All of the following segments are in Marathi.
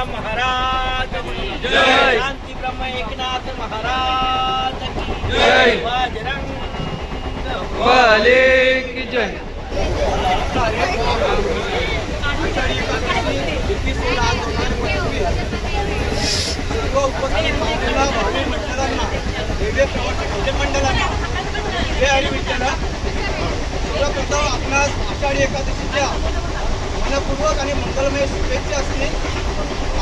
तुकाराम महाराज की जय, शांती ब्रह्म एकनाथ महाराज की जय, बजरंग बली की जय। सर्व उपस्थित पाहुण्यांना, भाविक मंडळांना, वेगवेगळ्या प्रवासी मंडळांना जय हरी विठ्ठल। सर्वप्रथम आपणास आषाढी एकादशीच्या मनपूर्वक आणि मंगलमय शुभेच्छा असतील।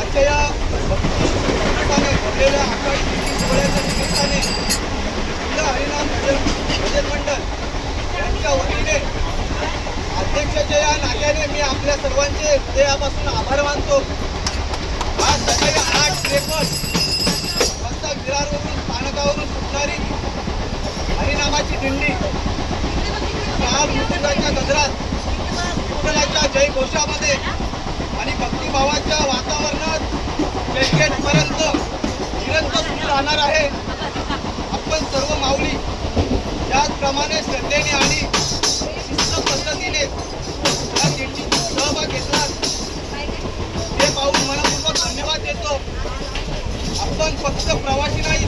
आजच्या या भक्तीने भरलेल्या आषाढी सोहळ्याच्या निमित्ताने जिल्हा हरिनाम भजन मंडळ यांच्या वतीने अध्यक्षाच्या या नात्याने मी आपल्या सर्वांचे हृदयापासून आभार मानतो। आज सकाळी 8:53 वाजता विरारवरून स्थानकावरून सुटणारी हरिनामाची दिंडी काल मृत्यूच्या गजरात विठ्ठलाच्या जयघोषामध्ये आणि भक्तिभावाच्या वातावरणात जयगेटपर्यंत निरंतर सुरू राहणार आहे। आपण सर्व माऊली त्याचप्रमाणे श्रद्धेने आणि शिस्त पद्धतीने या दिंडीत सहभाग घेतला हे पाहून मनपूर्वक धन्यवाद देतो। आपण फक्त प्रवासी नाही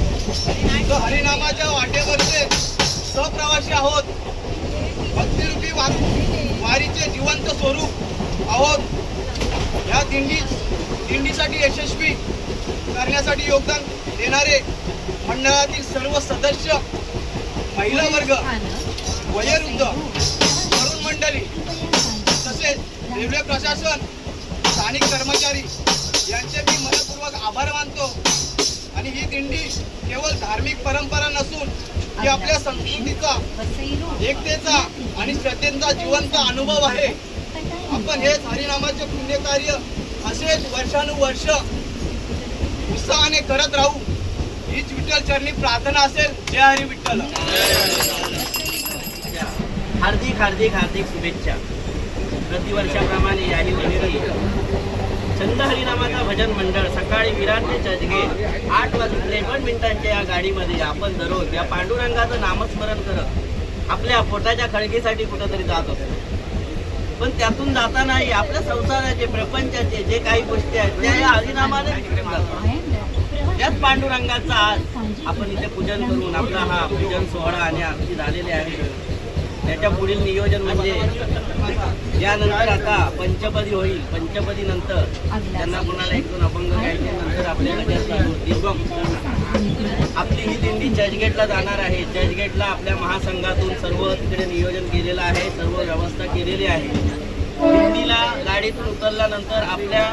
तर हरिनामाच्या वाटेवरचे सहप्रवासी आहोत। भक्तिरूपी वारीचे जिवंत स्वरूप आहोत। या दिंडीसाठी यशस्वी करण्यासाठी योगदान देणारे मंडळातील सर्व सदस्य, महिला वर्ग, वयोवृद्ध, तरुण मंडळी तसेच रेल्वे प्रशासन, स्थानिक कर्मचारी यांचे मी मनपूर्वक आभार मानतो। आणि ही दिंडी केवळ धार्मिक परंपरा नसून ही आपल्या संस्कृतीचा, एकतेचा आणि श्रद्धेचा जिवंत अनुभव आहे। आपण हेच हरिनामाचे पुण्यकार्य असेच वर्षानुवर्ष उत्साहाने करत राहू हीच विठ्ठल चरणी प्रार्थना असेल। जय हरी विठ्ठल। हार्दिक हार्दिक हार्दिक शुभेच्छा। प्रतिवर्षाप्रमाणे याही वर्षी छंद हरिनामाचा भजन मंडळ सकाळी विरार ते चर्चगेट 8:53 या गाडीमध्ये आपण दररोज या पांडुरंगाचं नामस्मरण करत आपल्या पोटाच्या खळगीसाठी कुठंतरी जात असतो। पण त्यातून जातानाही आपल्या संसाराचे, प्रपंचाचे जे काही गोष्टी आहेत त्या या हरिनामाने त्याच पांडुरंगाचा आज आपण इथे पूजन करून आपला हा पूजन सोहळा आणि आरती झालेले आहे। त्याच्या पुढील नियोजन म्हणजे यानंतर आता पंचपदी होईल। पंचपदी नंतर त्यांना कोणाला 1-2 अभंग गायचे, नंतर आपल्याला आपली ही दिंडी चर्चगेटला जाणार आहे। चर्चगेटला आपल्या महासंघातून सर्व तिकडे नियोजन केलेलं आहे, सर्व व्यवस्था केलेली आहे। दिंडीला गाडीतून उतरल्यानंतर आपल्या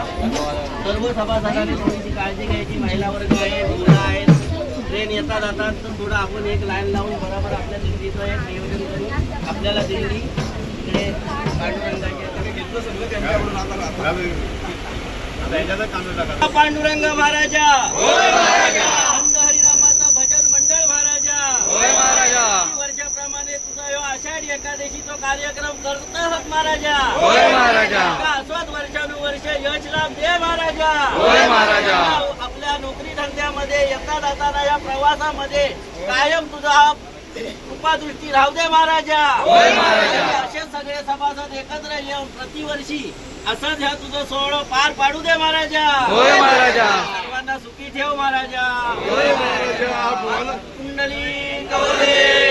सर्व सभासदांनी थोडीशी काळजी घ्यायची। महिला वर्ग आहे, मुलं आहेत, ट्रेन येता जातात तर थोडं आपण एक लाईन लावून बरोबर आपल्या दिंडीचं एक नियोजन करून आपल्याला दिंडी इकडे पांडुरंग महाराजा, छंद हरिनामाचा भजन मंडळ महाराजा, वर्षाप्रमाणे तुझा यो आषाढी एकादशीचा कार्यक्रम करत आहोत महाराजा। अस्वत वर्षानुवर्ष यश लाभ दे महाराजा। आपल्या नोकरी धंद्यामध्ये येता जाताना या प्रवासामध्ये कायम तुझा कृपादृष्टी राहू दे महाराजा। असे सगळे सभासद एकत्र येऊन प्रतिवर्षी असंच ह्या तुझं सोहळं पार पाडू दे महाराजा। सर्वांना सुखी ठेव महाराजा। कुंडली गौरी